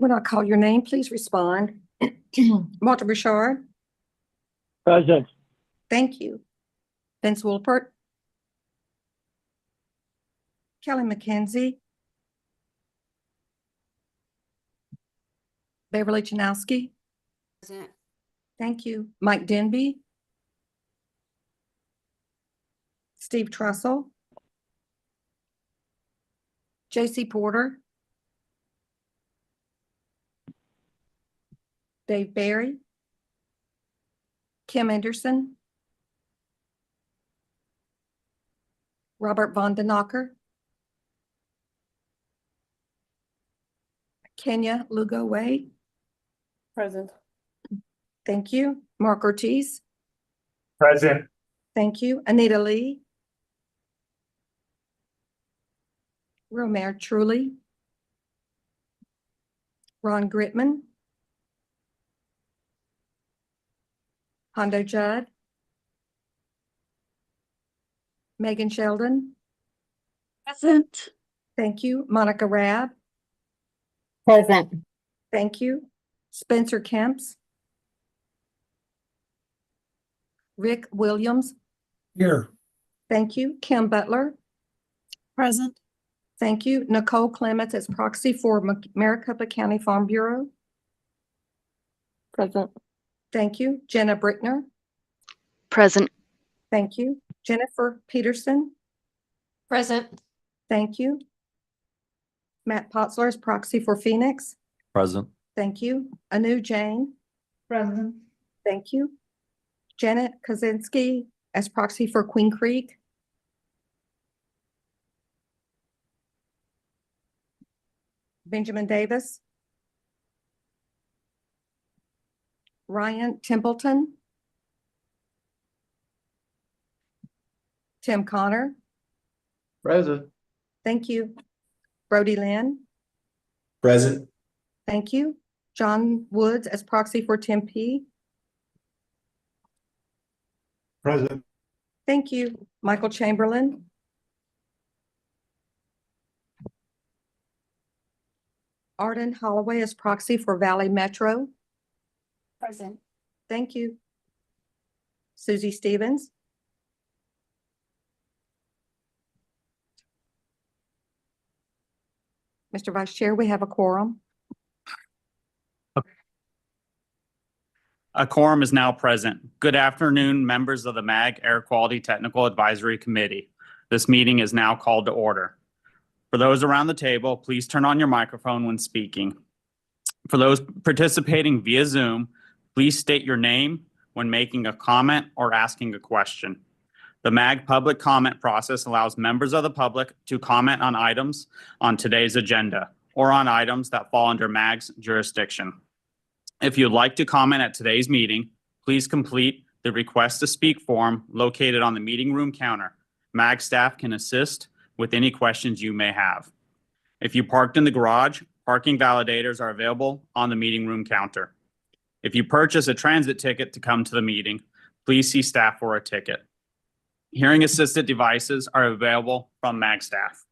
When I call your name, please respond. Walter Bouchard, Present. thank you. Vince Wilpert. Kelly McKenzie. Beverly Janowski, Present. thank you. Mike Denby. Steve Trussell. J.C. Porter. Dave Barry. Kim Anderson. Robert Von den Knocker. Kenya Lugo Wade, Present. thank you. Mark Ortiz, Present. thank you. Anita Lee. Romare Truly. Ron Gritman. Hondo Judd. Megan Sheldon, Present. thank you. Monica Rabb, Present. thank you. Spencer Kemps. Rick Williams, Here. thank you. Kim Butler, Present. thank you. Nicole Clements as proxy for Maricopa County Farm Bureau, Present. thank you. Jenna Brickner, Present. thank you. Jennifer Peterson, Present. thank you. Matt Potzler as proxy for Phoenix, Present. thank you. Anu Jane, Present. thank you. Janet Kozinski as proxy for Queen Creek, Benjamin Davis, Ryan Templeton, Tim Connor, Present. thank you. Brody Lynn, Present. thank you. John Woods as proxy for Tim P, Present. thank you. Michael Chamberlain, Arden Holloway as proxy for Valley Metro, Present. thank you. Susie Stevens, Mr. Vice Chair, we have a quorum. A quorum is now present. Good afternoon, members of the MAG Air Quality Technical Advisory Committee. This meeting is now called to order. For those around the table, please turn on your microphone when speaking. For those participating via Zoom, please state your name when making a comment or asking a question. The MAG public comment process allows members of the public to comment on items on today's agenda or on items that fall under MAG's jurisdiction. If you'd like to comment at today's meeting, please complete the request to speak form located on the meeting room counter. MAG staff can assist with any questions you may have. If you parked in the garage, parking validators are available on the meeting room counter. If you purchase a transit ticket to come to the meeting, please see staff for a ticket. Hearing assisted devices are available from MAG staff.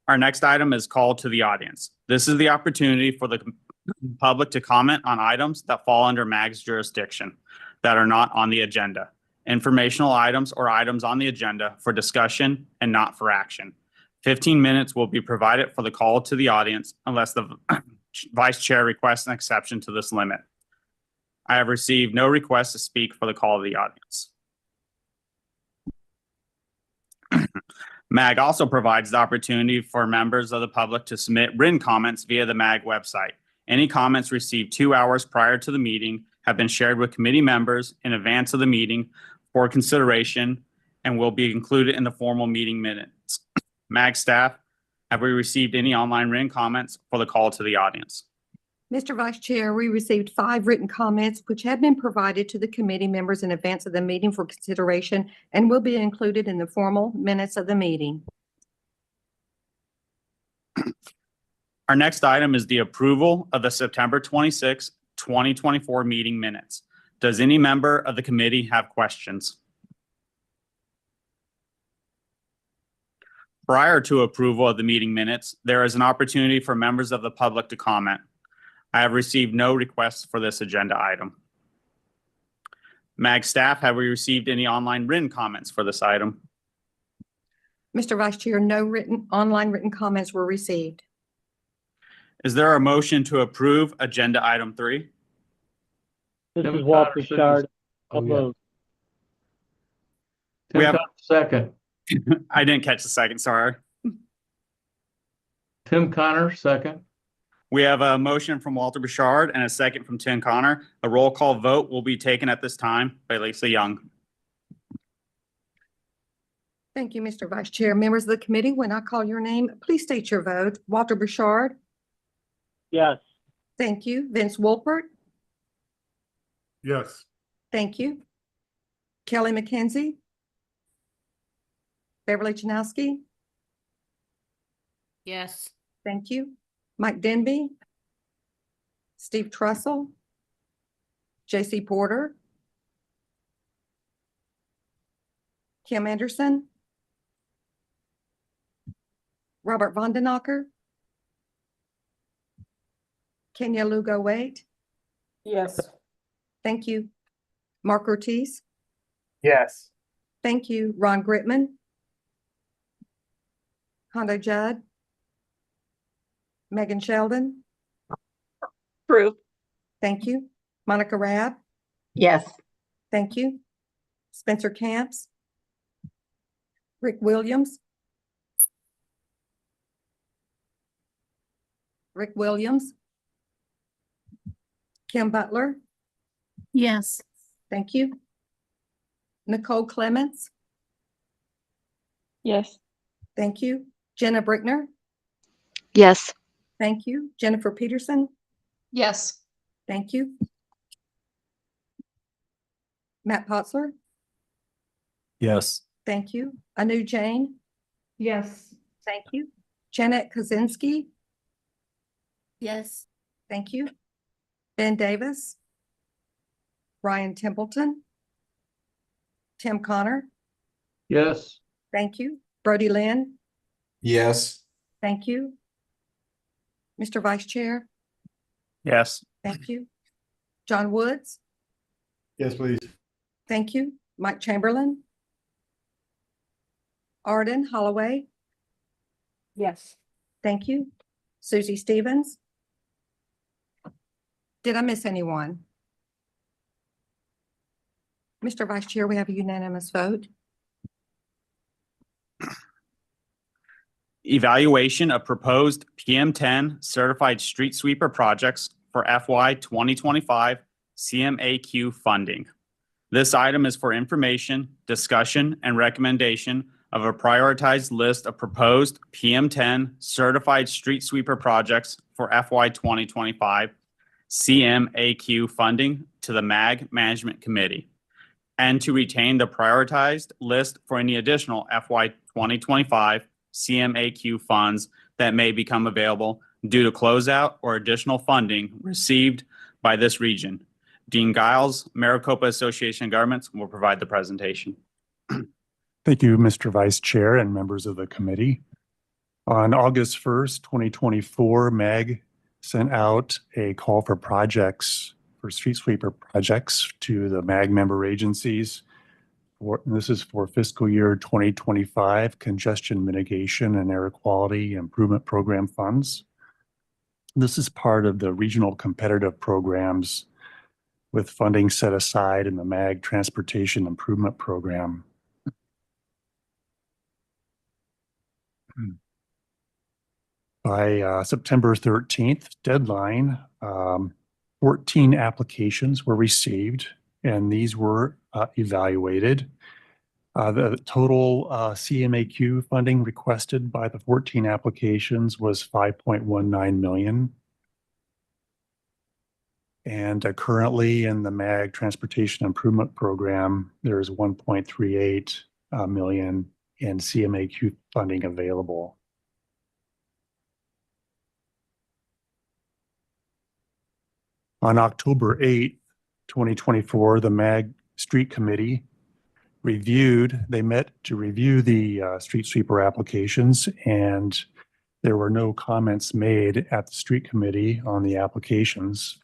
Our next item is call to the audience. This is the opportunity for the public to comment on items that fall under MAG's jurisdiction that are not on the agenda. Informational items or items on the agenda for discussion and not for action. 15 minutes will be provided for the call to the audience unless the Vice Chair requests an exception to this limit. I have received no requests to speak for the call of the audience. MAG also provides the opportunity for members of the public to submit written comments via the MAG website. Any comments received 2 hours prior to the meeting have been shared with committee members in advance of the meeting for consideration and will be included in the formal meeting minutes. MAG staff, have we received any online written comments for the call to the audience? Mr. Vice Chair, we received 5 written comments which have been provided to the committee members in advance of the meeting for consideration and will be included in the formal minutes of the meeting. Our next item is the approval of the September 26, 2024 meeting minutes. Does any member of the committee have questions? Prior to approval of the meeting minutes, there is an opportunity for members of the public to comment. I have received no requests for this agenda item. MAG staff, have we received any online written comments for this item? Mr. Vice Chair, no online written comments were received. Is there a motion to approve agenda item 3? This Tim is Walter Connor, Shard. Oh, So yeah. moved. We Tim have- Connor, second. I didn't catch the second, sorry. Tim Connor, second. We have a motion from Walter Bouchard and a second from Tim Connor. A roll call vote will be taken at this time by Lisa Young. Thank you, Mr. Vice Chair. Members of the committee, when I call your name, please state your vote. Walter Bouchard. Yes. Thank you. Vince Wolpert. Yes. Thank you. Kelly McKenzie. Beverly Janowski. Yes. Thank you. Mike Denby. Steve Trussell. J.C. Porter. Kim Anderson. Robert Vondenacker. Kenya Lugo Wade. Yes. Thank you. Mark Ortiz. Yes. Thank you. Ron Gritman. Hondo Judd. Megan Sheldon. Approve. Thank you. Monica Rab. Yes. Thank you. Spencer Camps. Rick Williams. Rick Williams. Kim Butler. Yes. Thank you. Nicole Clements. Yes. Thank you. Jenna Brickner. Yes. Thank you. Jennifer Peterson. Yes. Thank you. Matt Potzler. Yes. Thank you. Anu Jane. Yes. Thank you. Janet Kaczynski. Yes. Thank you. Ben Davis. Ryan Templeton. Tim Connor. Yes. Thank you. Brody Lynn. Yes. Thank you. Mr. Vice Chair. Yes. Thank you. John Woods. Yes, please. Thank you. Mike Chamberlain. Arden Holloway. Yes. Thank you. Susie Stevens. Did I miss anyone? Mr. Vice Chair, we have a unanimous vote. Evaluation of proposed PM10 certified street sweeper projects for FY 2025 CMAQ funding. This item is for information, discussion, and recommendation of a prioritized list of proposed PM10 certified street sweeper projects for FY 2025 CMAQ funding to the MAG Management Committee, and to retain the prioritized list for any additional FY 2025 CMAQ funds that may become available due to closeout or additional funding received by this region. Dean Giles, Maricopa Association of Governments, will provide the presentation. Thank you, Mr. Vice Chair and members of the committee. On August 1st, 2024, MAG sent out a call for projects, for street sweeper projects to the MAG member agencies. This is for fiscal year 2025 congestion mitigation and air quality improvement program funds. This is part of the regional competitive programs with funding set aside in the MAG Transportation Improvement Program. By September 13th deadline, 14 applications were received, and these were evaluated. The total CMAQ funding requested by the 14 applications was $5.19 million. And currently in the MAG Transportation Improvement Program, there is $1.38 million in CMAQ funding available. On October 8th, 2024, the MAG Street Committee they met to review the street sweeper applications, and there were no comments made at the street committee on the applications.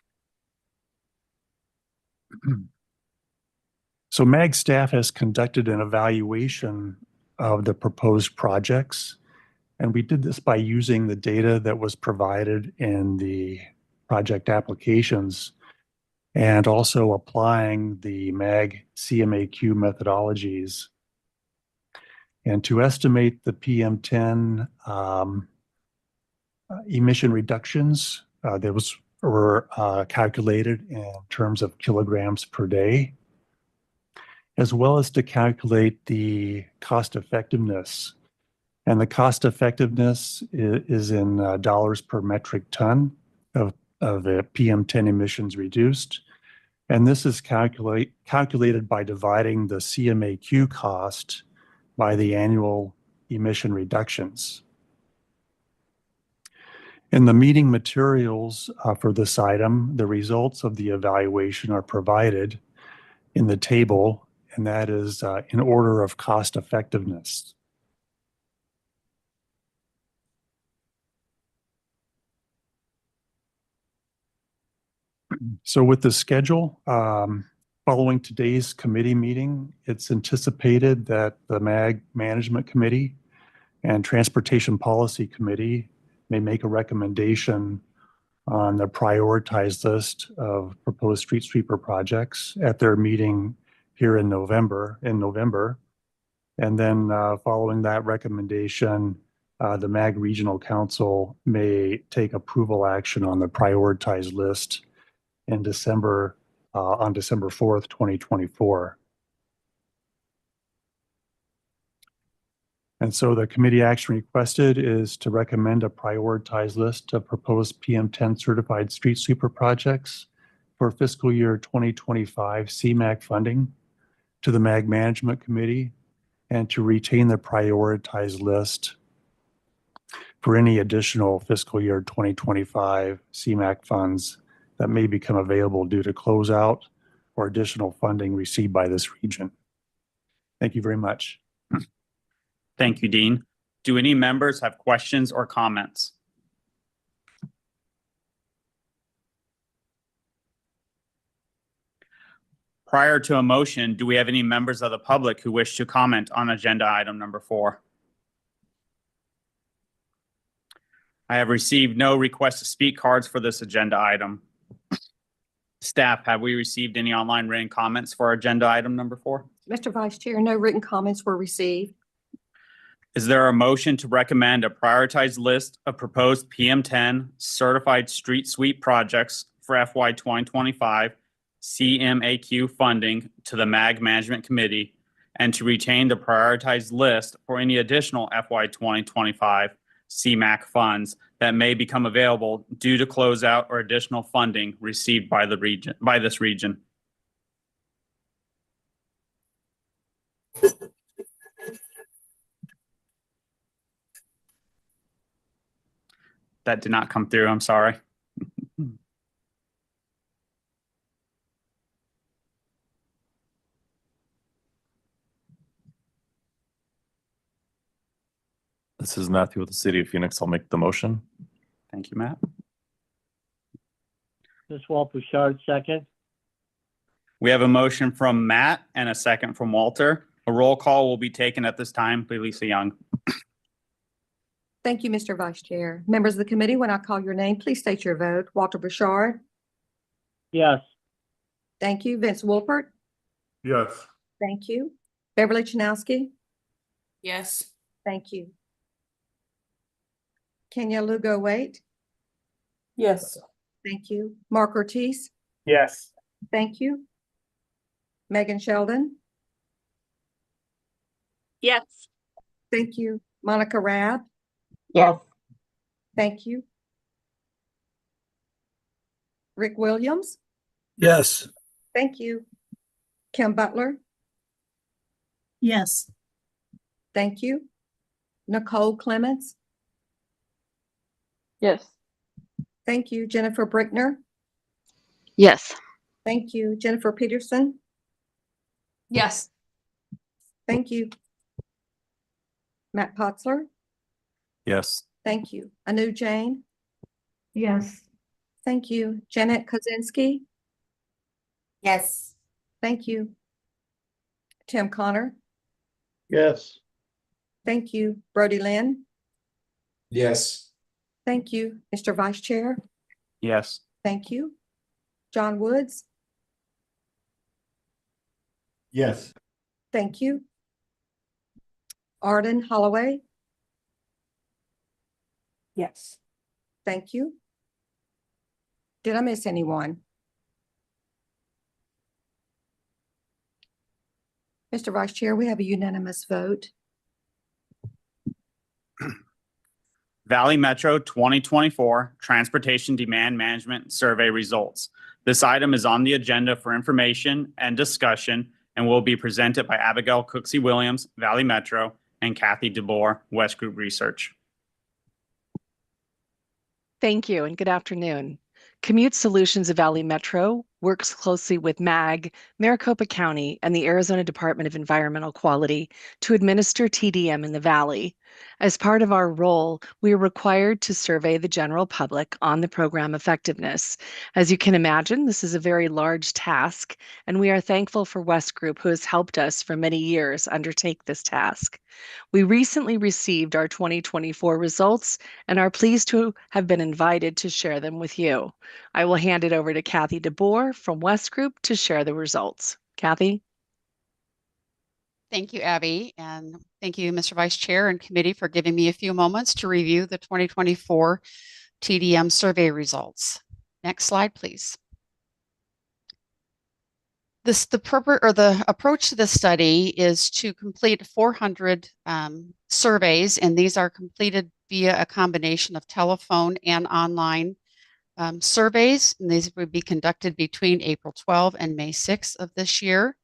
So MAG staff has conducted an evaluation of the proposed projects, and we did this by using the data that was provided in the project applications and also applying the MAG CMAQ methodologies. And to estimate the PM10 emission reductions, those were calculated in terms of kilograms per day, as well as to calculate the cost effectiveness. And the cost effectiveness is in dollars per metric ton of the PM10 emissions reduced. And this is calculated by dividing the CMAQ cost by the annual emission reductions. In the meeting materials for this item, the results of the evaluation are provided in the table, and that is in order of cost effectiveness. So with the schedule, following today's committee meeting, it's anticipated that the MAG Management Committee and Transportation Policy Committee may make a recommendation on the prioritized list of proposed street sweeper projects at their meeting here in November. And then following that recommendation, the MAG Regional Council may take approval action on the prioritized list in December, on December 4th, 2024. And so the committee action requested is to recommend a prioritized list of proposed PM10 certified street sweeper projects for fiscal year 2025 CMAQ funding to the MAG Management Committee and to retain the prioritized list for any additional fiscal year 2025 CMAQ funds that may become available due to closeout or additional funding received by this region. Thank you very much. Thank you, Dean. Do any members have questions or comments? Prior to a motion, do we have any members of the public who wish to comment on agenda item number 4? I have received no request to speak cards for this agenda item. Staff, have we received any online written comments for agenda item number 4? Mr. Vice Chair, no written comments were received. Is there a motion to recommend a prioritized list of proposed PM10 certified street sweep projects for FY 2025 CMAQ funding to the MAG Management Committee and to retain the prioritized list for any additional FY 2025 CMAQ funds that may become available due to closeout or additional funding received by this region? That did not come through. I'm sorry. This is Matthew with the City of Phoenix. I'll make the motion. Thank you, Matt. This is Walt Bouchard, second. We have a motion from Matt and a second from Walter. A roll call will be taken at this time. Please, Lisa Young. Thank you, Mr. Vice Chair. Members of the committee, when I call your name, please state your vote. Walter Bouchard. Yes. Thank you. Vince Wolpert. Yes. Thank you. Beverly Chanowski. Yes. Thank you. Kenya Lugo Wait. Yes. Thank you. Mark Ortiz. Yes. Thank you. Megan Sheldon. Yes. Thank you. Monica Rabb. Yes. Thank you. Rick Williams. Yes. Thank you. Kim Butler. Yes. Thank you. Nicole Clements. Yes. Thank you. Jennifer Brickner. Yes. Thank you. Jennifer Peterson. Yes. Thank you. Matt Potzler? Yes. Thank you. Anu Jane? Yes. Thank you. Janet Kozinski? Yes. Thank you. Tim Connor? Yes. Thank you. Brody Lynn? Yes. Thank you. Mr. Vice Chair? Yes. Thank you. John Woods? Yes. Thank you. Arden Holloway? Yes. Thank you. Did I miss anyone? Mr. Vice Chair, we have a unanimous vote. Valley Metro 2024 Transportation Demand Management Survey results. This item is on the agenda for information and discussion and will be presented by Abigail Cooksey Williams, Valley Metro, and Kathy DeBoer, West Group Research. Thank you and good afternoon. Commute Solutions of Valley Metro works closely with MAG, Maricopa County, and the Arizona Department of Environmental Quality to administer TDM in the Valley. As part of our role, we are required to survey the general public on the program effectiveness. As you can imagine, this is a very large task, and we are thankful for West Group, who has helped us for many years undertake this task. We recently received our 2024 results and are pleased to have been invited to share them with you. I will hand it over to Kathy DeBoer from West Group to share the results. Kathy? Thank you, Abby, and thank you, Mr. Vice Chair and committee, for giving me a few moments to review the 2024 TDM survey results. Next slide, please. The approach to this study is to complete 400 surveys, and these are completed via a combination of telephone and online surveys, and these would be conducted between April 12 and May 6 of this year.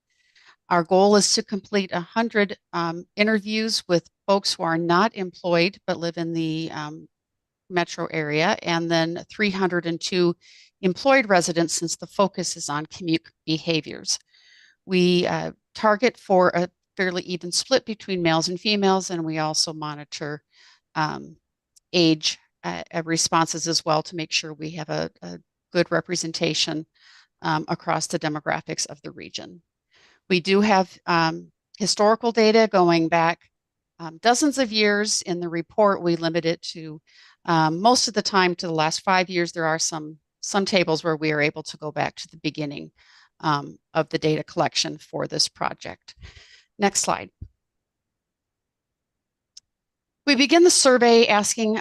Our goal is to complete 100 interviews with folks who are not employed but live in the metro area, and then 302 employed residents, since the focus is on commute behaviors. We target for a fairly even split between males and females, and we also monitor age responses as well to make sure we have a good representation across the demographics of the region. We do have historical data going back dozens of years. In the report, we limit it to most of the time to the last 5 years. There are some tables where we are able to go back to the beginning of the data collection for this project. Next slide. We begin the survey asking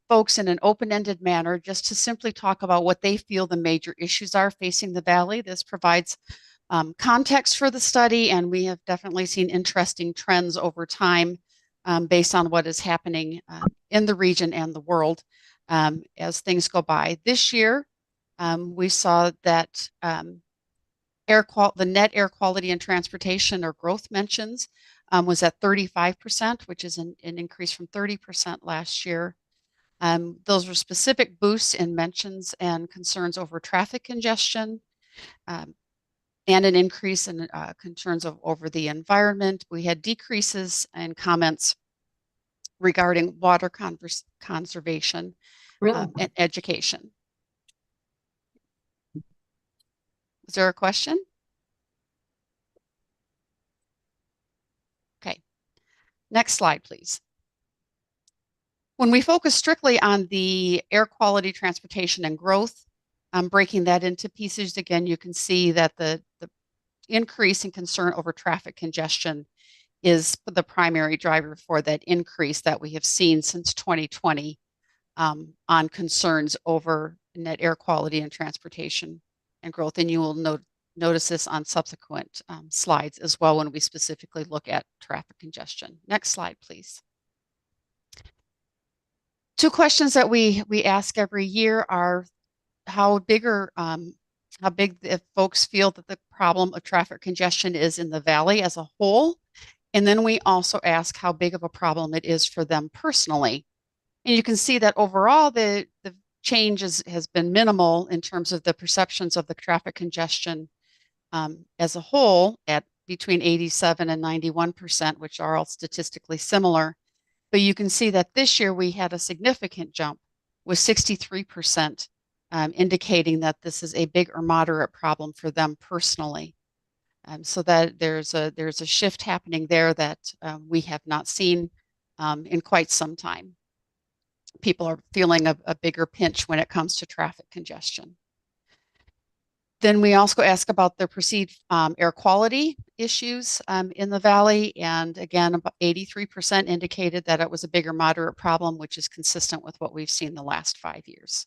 folks in an open-ended manner just to simply talk about what they feel the major issues are facing the Valley. This provides context for the study, and we have definitely seen interesting trends over time based on what is happening in the region and the world as things go by. This year, we saw that the net air quality and transportation, or growth mentions, was at 35%, which is an increase from 30% last year. Those were specific boosts in mentions and concerns over traffic congestion, and an increase in concerns over the environment. We had decreases in comments regarding water conservation and education. Was there a question? Okay, next slide, please. When we focus strictly on the air quality, transportation, and growth, breaking that into pieces, again, you can see that the increase in concern over traffic congestion is the primary driver for that increase that we have seen since 2020 on concerns over net air quality and transportation and growth. And you will notice this on subsequent slides as well when we specifically look at traffic congestion. Next slide, please. Two questions that we ask every year are how big the folks feel that the problem of traffic congestion is in the Valley as a whole. And then we also ask how big of a problem it is for them personally. And you can see that overall, the change has been minimal in terms of the perceptions of the traffic congestion as a whole at between 87 and 91%, which are all statistically similar. But you can see that this year we had a significant jump with 63%, indicating that this is a big or moderate problem for them personally. So that there's a shift happening there that we have not seen in quite some time. People are feeling a bigger pinch when it comes to traffic congestion. Then we also ask about the perceived air quality issues in the valley. And again, about 83% indicated that it was a big or moderate problem, which is consistent with what we've seen the last 5 years.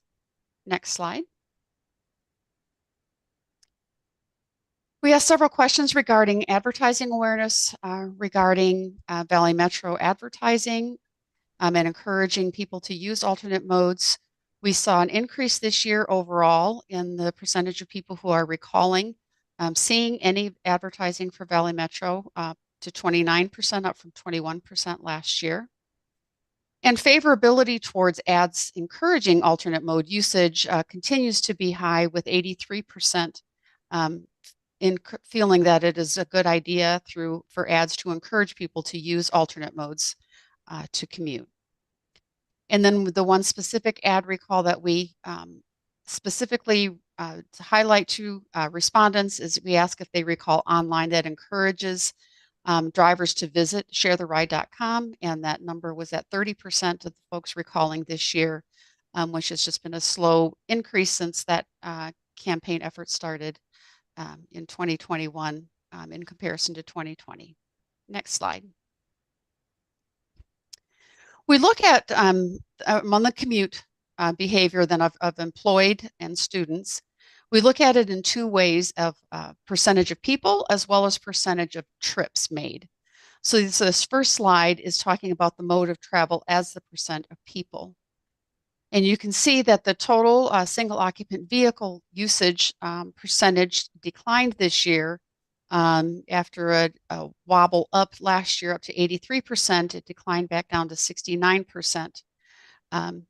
Next slide. We asked several questions regarding advertising awareness, regarding Valley Metro advertising, and encouraging people to use alternate modes. We saw an increase this year overall in the percentage of people who are recalling seeing any advertising for Valley Metro to 29%, up from 21% last year. And favorability towards ads encouraging alternate mode usage continues to be high, with 83% in feeling that it is a good idea for ads to encourage people to use alternate modes to commute. And then the one specific ad recall that we specifically to highlight to respondents is we ask if they recall online that encourages drivers to visit sharetheride.com, and that number was at 30% of the folks recalling this year, which has just been a slow increase since that campaign effort started in 2021 in comparison to 2020. Next slide. We look at among the commute behavior then of employed and students. We look at it in two ways, of percentage of people as well as percentage of trips made. So this first slide is talking about the mode of travel as the percent of people. And you can see that the total single occupant vehicle usage percentage declined this year after a wobble up last year up to 83%. It declined back down to 69%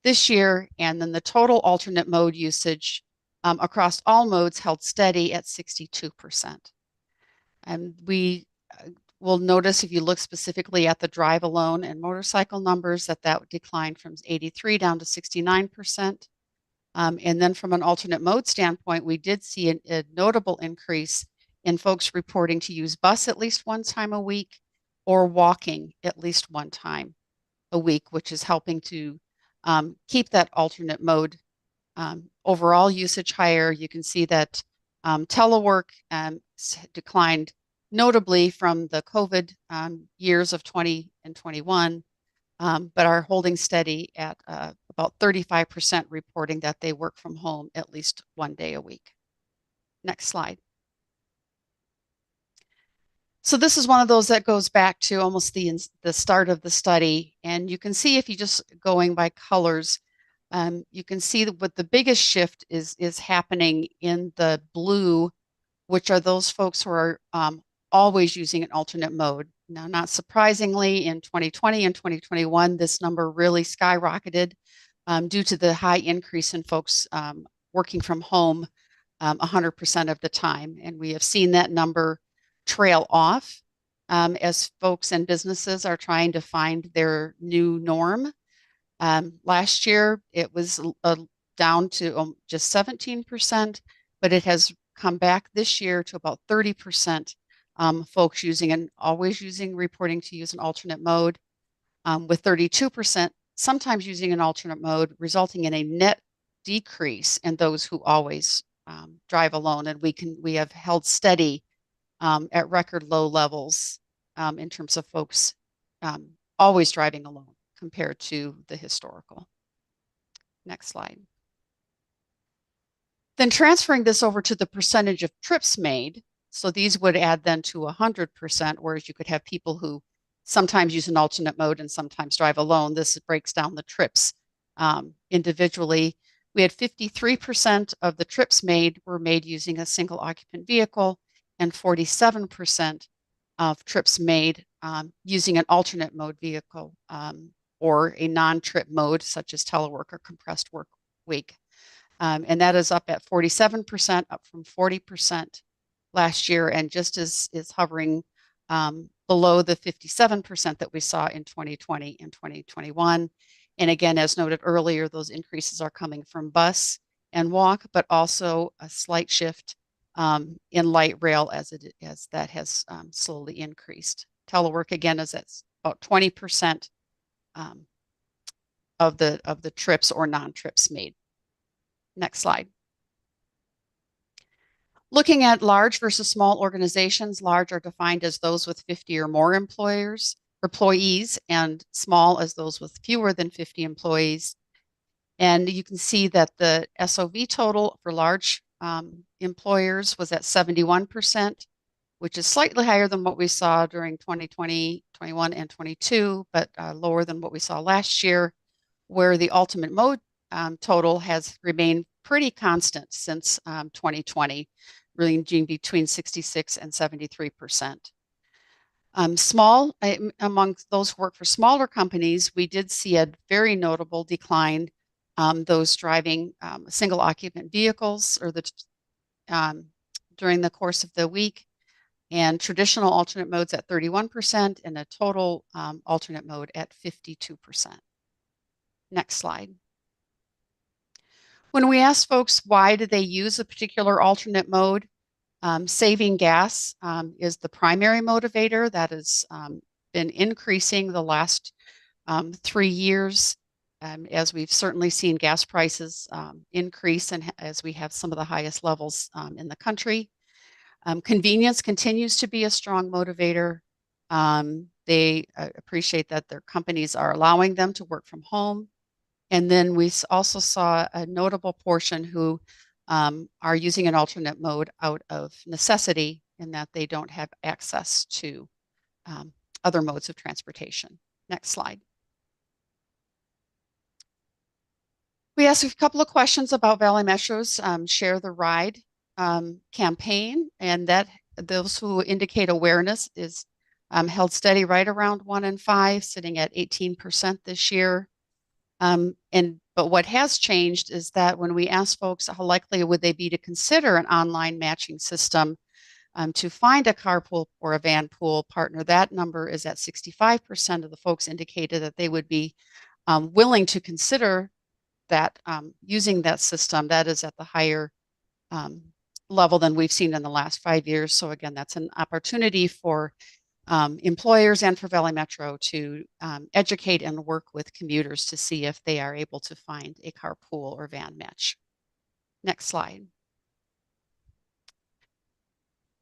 this year. And then the total alternate mode usage across all modes held steady at 62%. And we will notice, if you look specifically at the drive alone and motorcycle numbers, that declined from 83 down to 69%. And then from an alternate mode standpoint, we did see a notable increase in folks reporting to use bus at least one time a week or walking at least one time a week, which is helping to keep that alternate mode overall usage higher. You can see that telework declined notably from the COVID years of 20 and 21, but are holding steady at about 35% reporting that they work from home at least one day a week. Next slide. So this is one of those that goes back to almost the start of the study. And you can see, if you just going by colors, you can see that what the biggest shift is happening in the blue, which are those folks who are always using an alternate mode. Now, not surprisingly, in 2020 and 2021, this number really skyrocketed due to the high increase in folks working from home 100% of the time. And we have seen that number trail off as folks and businesses are trying to find their new norm. Last year, it was down to just 17%, but it has come back this year to about 30%. Folks always using reporting to use an alternate mode, with 32% sometimes using an alternate mode, resulting in a net decrease in those who always drive alone. And we have held steady at record low levels in terms of folks always driving alone compared to the historical. Next slide. Then transferring this over to the percentage of trips made. So these would add then to 100%, whereas you could have people who sometimes use an alternate mode and sometimes drive alone. This breaks down the trips individually. We had 53% of the trips made were made using a single occupant vehicle, and 47% of trips made using an alternate mode vehicle or a non-trip mode, such as telework or compressed work week. And that is up at 47%, up from 40% last year, and just is hovering below the 57% that we saw in 2020 and 2021. And again, as noted earlier, those increases are coming from bus and walk, but also a slight shift in light rail as that has slowly increased. Telework again is at about 20% of the trips or non-trips made. Next slide. Looking at large versus small organizations, large are defined as those with 50 or more employees, and small as those with fewer than 50 employees. And you can see that the SOV total for large employers was at 71%, which is slightly higher than what we saw during 2020, 21, and 22, but lower than what we saw last year, where the ultimate mode total has remained pretty constant since 2020, ranging between 66 and 73%. Among those who work for smaller companies, we did see a very notable decline. Those driving single occupant vehicles or during the course of the week, and traditional alternate modes at 31% and a total alternate mode at 52%. Next slide. When we ask folks why do they use a particular alternate mode, saving gas is the primary motivator. That has been increasing the last 3 years, as we've certainly seen gas prices increase and as we have some of the highest levels in the country. Convenience continues to be a strong motivator. They appreciate that their companies are allowing them to work from home. And then we also saw a notable portion who are using an alternate mode out of necessity in that they don't have access to other modes of transportation. Next slide. We asked a couple of questions about Valley Metro's Share the Ride campaign, and that those who indicate awareness is held steady right around 1 in 5, sitting at 18% this year. But what has changed is that when we ask folks how likely would they be to consider an online matching system to find a carpool or a van pool partner, that number is at 65% of the folks indicated that they would be willing to consider that using that system. That is at the higher level than we've seen in the last 5 years. So again, that's an opportunity for employers and for Valley Metro to educate and work with commuters to see if they are able to find a carpool or van match. Next slide.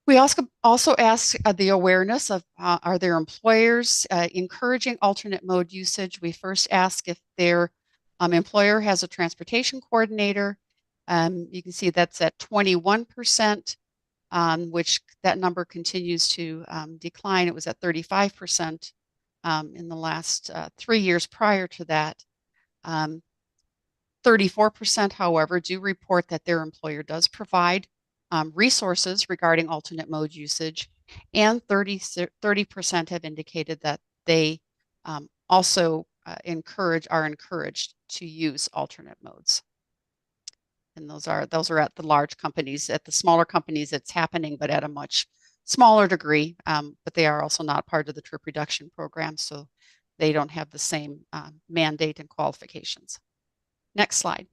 We also ask the awareness of are their employers encouraging alternate mode usage. We first ask if their employer has a transportation coordinator. You can see that's at 21%. Which that number continues to decline. It was at 35% in the last 3 years prior to that. 34%, however, do report that their employer does provide resources regarding alternate mode usage, and 30% have indicated that they also are encouraged to use alternate modes. And those are at the large companies. At the smaller companies, it's happening, but at a much smaller degree. But they are also not part of the trip reduction program, so they don't have the same mandate and qualifications. Next slide.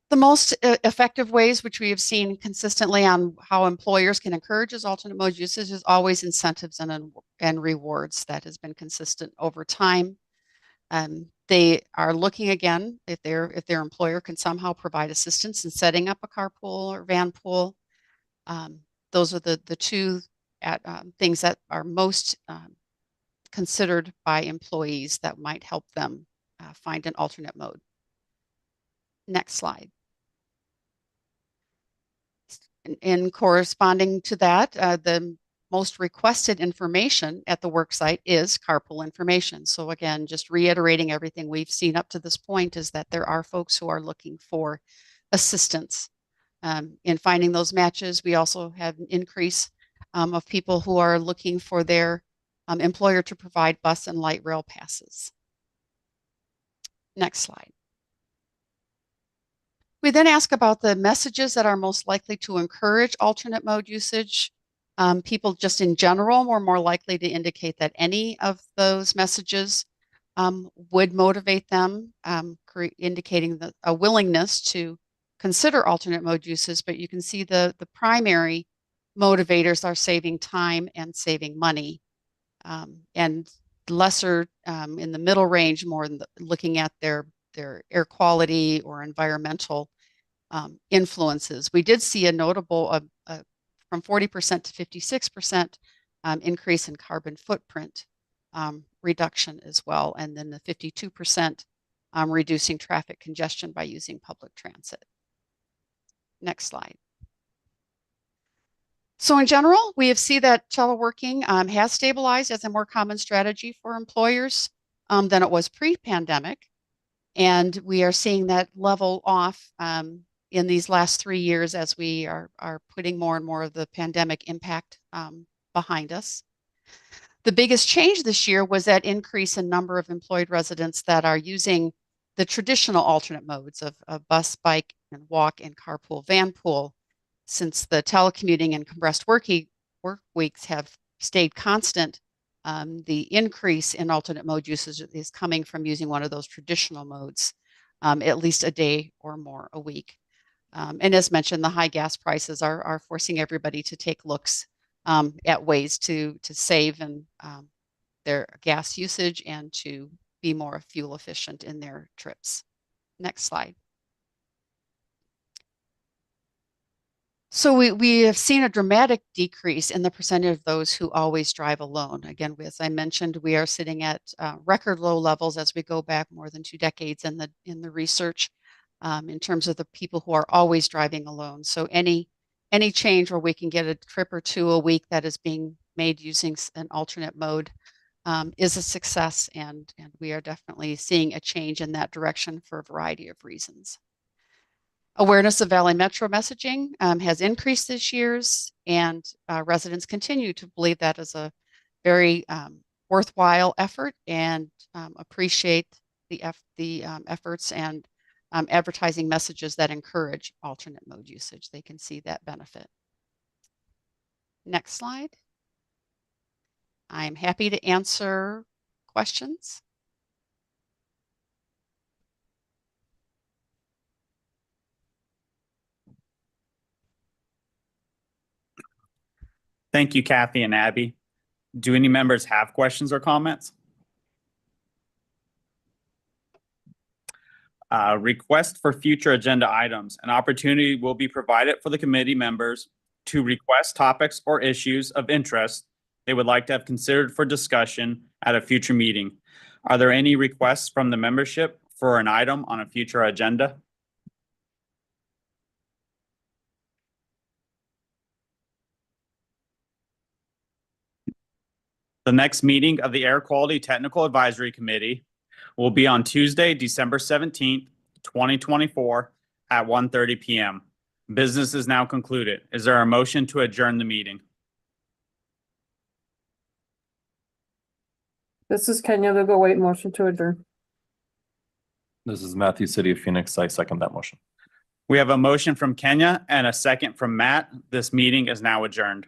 The most effective ways which we have seen consistently on how employers can encourage alternate mode usage is always incentives and rewards. That has been consistent over time. They are looking again if their employer can somehow provide assistance in setting up a carpool or van pool. Those are the two things that are most considered by employees that might help them find an alternate mode. Next slide. In corresponding to that, the most requested information at the worksite is carpool information. So again, just reiterating everything we've seen up to this point is that there are folks who are looking for assistance in finding those matches. We also have an increase of people who are looking for their employer to provide bus and light rail passes. Next slide. We then ask about the messages that are most likely to encourage alternate mode usage. People just in general were more likely to indicate that any of those messages would motivate them, indicating a willingness to consider alternate mode uses. But you can see the primary motivators are saving time and saving money, and lesser in the middle range, more looking at their air quality or environmental influences. We did see a notable from 40% to 56% increase in carbon footprint reduction as well, and then the 52% reducing traffic congestion by using public transit. Next slide. So in general, we have seen that teleworking has stabilized as a more common strategy for employers than it was pre-pandemic. And we are seeing that level off in these last 3 years as we are putting more and more of the pandemic impact behind us. The biggest change this year was that increase in number of employed residents that are using the traditional alternate modes of bus, bike, and walk, and carpool, vanpool. Since the telecommuting and compressed work weeks have stayed constant, the increase in alternate mode usage is coming from using one of those traditional modes at least a day or more a week. And as mentioned, the high gas prices are forcing everybody to take looks at ways to save and their gas usage and to be more fuel efficient in their trips. Next slide. So we have seen a dramatic decrease in the percentage of those who always drive alone. Again, as I mentioned, we are sitting at record low levels as we go back more than 2 decades in the research in terms of the people who are always driving alone. So any change where we can get a trip or two a week that is being made using an alternate mode is a success, and we are definitely seeing a change in that direction for a variety of reasons. Awareness of Valley Metro messaging has increased this year, and residents continue to believe that is a very worthwhile effort and appreciate the efforts and advertising messages that encourage alternate mode usage. They can see that benefit. Next slide. I'm happy to answer questions. Thank you, Kathy and Abby. Do any members have questions or comments? Request for future agenda items. An opportunity will be provided for the committee members to request topics or issues of interest they would like to have considered for discussion at a future meeting. Are there any requests from the membership for an item on a future agenda? The next meeting of the Air Quality Technical Advisory Committee will be on Tuesday, December 17th, 2024 at 1:30 p.m. Business is now concluded. Is there a motion to adjourn the meeting? This is Kenya Lugo-Wait, motion to adjourn. This is Matthew, City of Phoenix. I second that motion. We have a motion from Kenya and a second from Matt. This meeting is now adjourned.